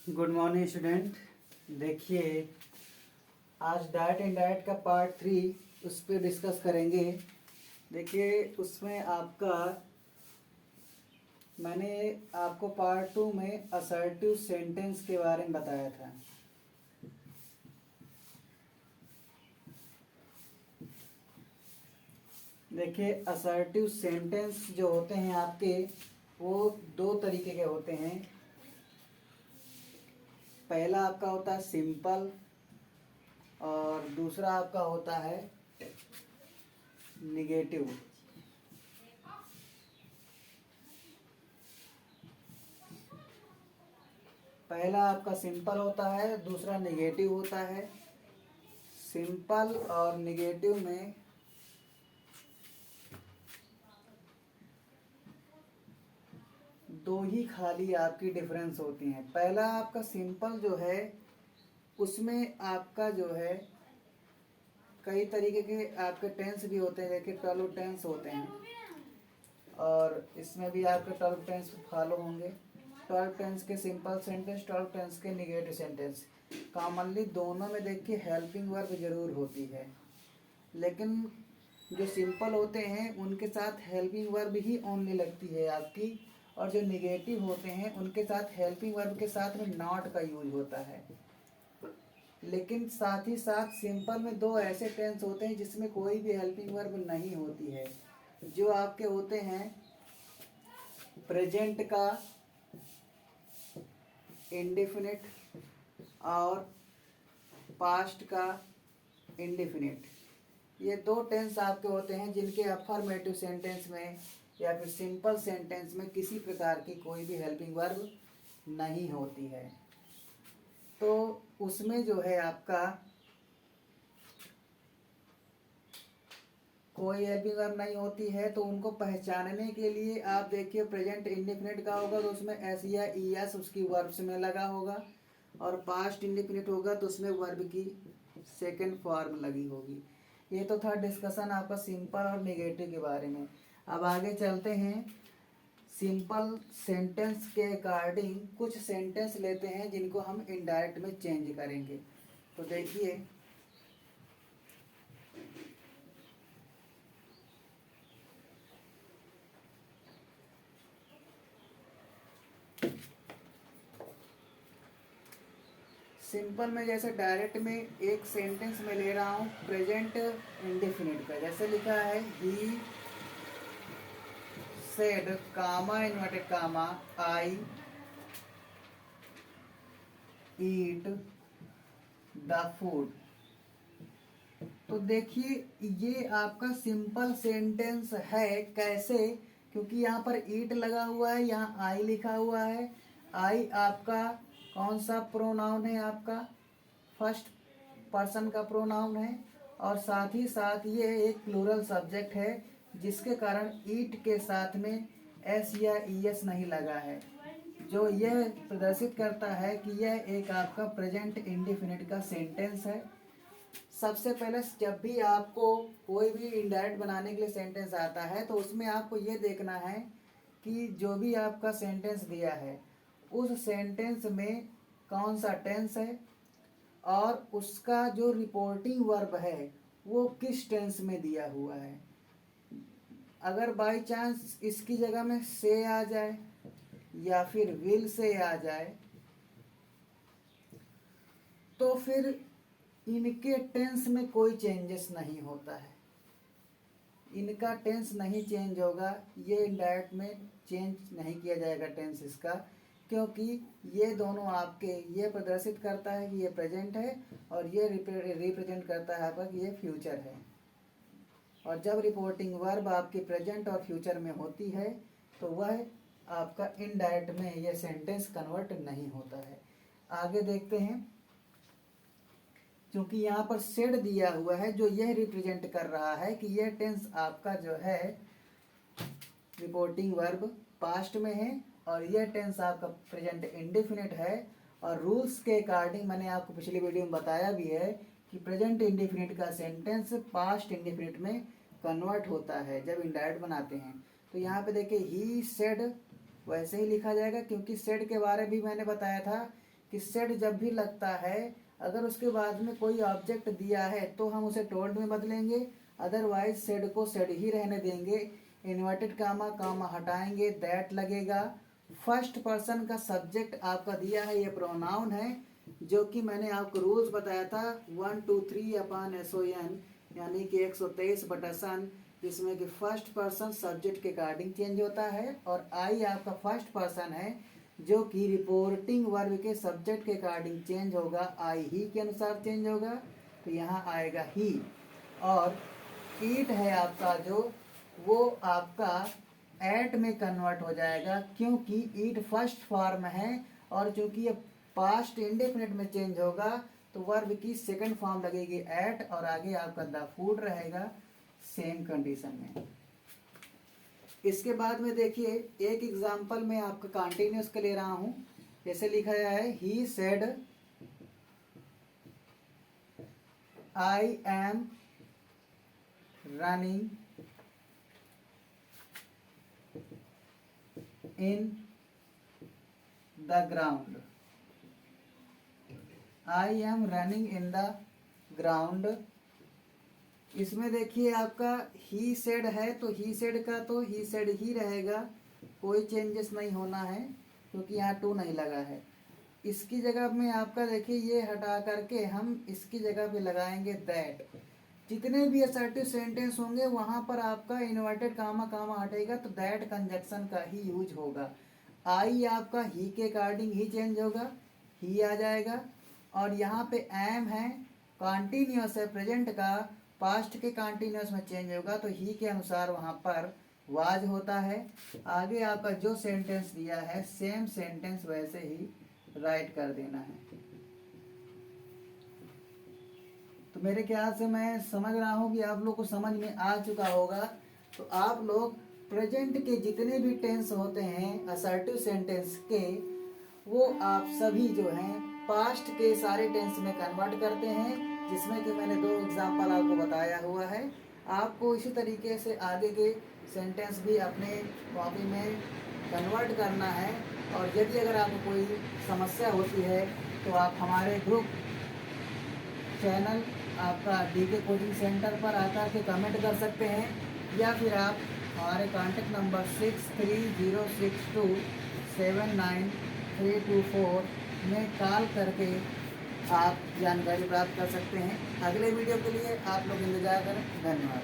Good morning student. देखिए, आज diet and diet का पार्ट 3 उस पर डिस्कस करेंगे। देखिए, उसमें मैंने आपको पार्ट 2 में असर्टिव सेंटेंस के बारे में बताया था। देखिए, असर्टिव सेंटेंस जो होते हैं आपके, वो दो तरीके के होते हैं। पहला आपका होता है सिंपल और दूसरा आपका होता है निगेटिव। पहला आपका सिंपल होता है, दूसरा निगेटिव होता है। सिंपल और निगेटिव में दो ही खाली आपकी डिफरेंस होती हैं। पहला आपका सिंपल जो है, उसमें आपका जो है कई तरीके के आपके टेंस भी होते हैं। देखिए, 12 टेंस होते हैं और इसमें भी आपके 12 टेंस फॉलो होंगे। 12 टेंस के सिंपल सेंटेंस, 12 टेंस के निगेटिव सेंटेंस। कॉमनली दोनों में देखिए हेल्पिंग वर्ब जरूर होती है, लेकिन जो सिंपल होते हैं उनके साथ हेल्पिंग वर्ब ही ओनली लगती है आपकी, और जो निगेटिव होते हैं उनके साथ हेल्पिंग वर्ब के साथ में नॉट का यूज होता है। लेकिन साथ ही साथ सिंपल में दो ऐसे टेंस होते हैं जिसमें कोई भी हेल्पिंग वर्ब नहीं होती है, जो आपके होते हैं प्रेजेंट का इंडेफिनिट और पास्ट का इंडेफिनिट। ये दो टेंस आपके होते हैं जिनके अफर्मेटिव सेंटेंस में या फिर सिंपल सेंटेंस में किसी प्रकार की कोई भी हेल्पिंग वर्ब नहीं होती है। तो उसमें जो है आपका कोई हेल्पिंग वर्ब नहीं होती है, तो उनको पहचानने के लिए आप देखिए, प्रेजेंट इंडेफिनिट का होगा तो उसमें एस या ई एस उसकी वर्ब्स में लगा होगा, और पास्ट इंडेफिनिट होगा तो उसमें वर्ब की सेकंड फॉर्म लगी होगी। ये तो था डिस्कशन आपका सिंपल और नेगेटिव के बारे में। अब आगे चलते हैं। सिंपल सेंटेंस के अकॉर्डिंग कुछ सेंटेंस लेते हैं जिनको हम इनडायरेक्ट में चेंज करेंगे। तो देखिए, सिंपल में जैसे डायरेक्ट में एक सेंटेंस में ले रहा हूँ प्रेजेंट इंडेफिनिट का। जैसे लिखा है he said comma inverted comma I eat the food. तो देखिए, ये आपका सिंपल सेंटेंस है। कैसे? क्योंकि यहाँ पर ईट लगा हुआ है, यहाँ आई लिखा हुआ है। आई आपका कौन सा प्रोनाउन है? आपका फर्स्ट पर्सन का प्रोनाउन है, और साथ ही साथ ये एक प्लूरल सब्जेक्ट है, जिसके कारण ईट के साथ में एस या ई एस नहीं लगा है, जो यह प्रदर्शित करता है कि यह एक आपका प्रेजेंट इंडेफिनिट का सेंटेंस है। सबसे पहले जब भी आपको कोई भी इनडायरेक्ट बनाने के लिए सेंटेंस आता है, तो उसमें आपको ये देखना है कि जो भी आपका सेंटेंस दिया है उस सेंटेंस में कौन सा टेंस है और उसका जो रिपोर्टिंग वर्ब है वो किस टेंस में दिया हुआ है। अगर बाय चांस इसकी जगह में से आ जाए या फिर विल से आ जाए, तो फिर इनके टेंस में कोई चेंजेस नहीं होता है। इनका टेंस नहीं चेंज होगा, ये इनडायरेक्ट में चेंज नहीं किया जाएगा टेंस इसका, क्योंकि ये दोनों आपके ये प्रदर्शित करता है कि ये प्रेजेंट है, और ये रिप्रेजेंट करता है आपका कि ये फ्यूचर है। और जब रिपोर्टिंग वर्ब आपके प्रेजेंट और फ्यूचर में होती है, तो वह आपका इनडायरेक्ट में ये सेंटेंस कन्वर्ट नहीं होता है। आगे देखते हैं। क्योंकि यहाँ पर सेड दिया हुआ है, जो यह रिप्रेजेंट कर रहा है कि यह टेंस आपका जो है रिपोर्टिंग वर्ब पास्ट में है, और यह टेंस आपका प्रेजेंट इंडेफिनिट है। और रूल्स के अकॉर्डिंग मैंने आपको पिछली वीडियो में बताया भी है कि प्रेजेंट इंडेफिनिट का सेंटेंस पास्ट इंडेफिनिट में कन्वर्ट होता है जब इनडायरेक्ट बनाते हैं। तो यहाँ पे देखिए, ही सेड वैसे ही लिखा जाएगा, क्योंकि सेड के बारे में भी मैंने बताया था कि सेड जब भी लगता है, अगर उसके बाद में कोई ऑब्जेक्ट दिया है तो हम उसे टोल्ड में बदलेंगे, अदरवाइज सेड को सेड ही रहने देंगे। इन्वर्टेड कामा कामा हटाएंगे, दैट लगेगा। फर्स्ट पर्सन का सब्जेक्ट आपका दिया है, ये प्रोनाउन है, जो कि मैंने आपको रूल्स बताया था 1 2 3 अपॉन SON, यानी कि 123/सन, जिसमें कि फर्स्ट पर्सन सब्जेक्ट के अकॉर्डिंग चेंज होता है, और आई आपका फर्स्ट पर्सन है जो कि रिपोर्टिंग वर्ब के सब्जेक्ट के अकॉर्डिंग चेंज होगा, आई ही के अनुसार चेंज होगा, तो यहाँ आएगा ही। और ईट है आपका जो, वो आपका एट में कन्वर्ट हो जाएगा, क्योंकि ईट फर्स्ट फॉर्म है, और चूंकि ये पास्ट इंडेफिनिट में चेंज होगा तो वर्ब की सेकंड फॉर्म लगेगी एट, और आगे आपका द फूड रहेगा सेम कंडीशन में। इसके बाद में देखिए एक एग्जांपल में आपका कंटिन्यूअस के ले रहा हूं, जैसे लिखा गया है he said I am running in the ground, I am running in the ground. इसमें देखिए आपका ही सेड है, तो ही सेड का तो ही सेड ही रहेगा, कोई चेंजेस नहीं होना है क्योंकि यहाँ टू नहीं लगा है। इसकी जगह में आपका देखिए ये हटा करके हम इसकी जगह पे लगाएंगे दैट। जितने भी असर्टिव सेंटेंस होंगे वहाँ पर आपका इन्वर्टेड कामा कामा हटेगा तो दैट कंजक्शन का ही यूज होगा। आई आपका ही के अकॉर्डिंग ही चेंज होगा, ही आ जाएगा, और यहाँ पे एम है, कॉन्टिन्यूस है, प्रेजेंट का पास्ट के कॉन्टिन्यूस में चेंज होगा तो ही के अनुसार वहाँ पर वाज होता है। आगे आपका जो सेंटेंस दिया है सेम सेंटेंस वैसे ही राइट कर देना है। तो मेरे ख्याल से मैं समझ रहा हूँ कि आप लोग को समझ में आ चुका होगा। तो आप लोग प्रेजेंट के जितने भी टेंस होते हैं असर्टिव सेंटेंस के, वो आप सभी जो हैं पास्ट के सारे टेंस में कन्वर्ट करते हैं, जिसमें कि मैंने 2 एग्जाम्पल आपको बताया हुआ है। आपको इसी तरीके से आगे के सेंटेंस भी अपने कॉपी में कन्वर्ट करना है। और यदि अगर आपको कोई समस्या होती है तो आप हमारे ग्रुप चैनल आपका DK कोचिंग सेंटर पर आकर के कमेंट कर सकते हैं, या फिर आप हमारे कॉन्टेक्ट नंबर 6306279324 में कॉल करके आप जानकारी प्राप्त कर सकते हैं। अगले वीडियो के लिए आप लोग इंतजार करें। धन्यवाद।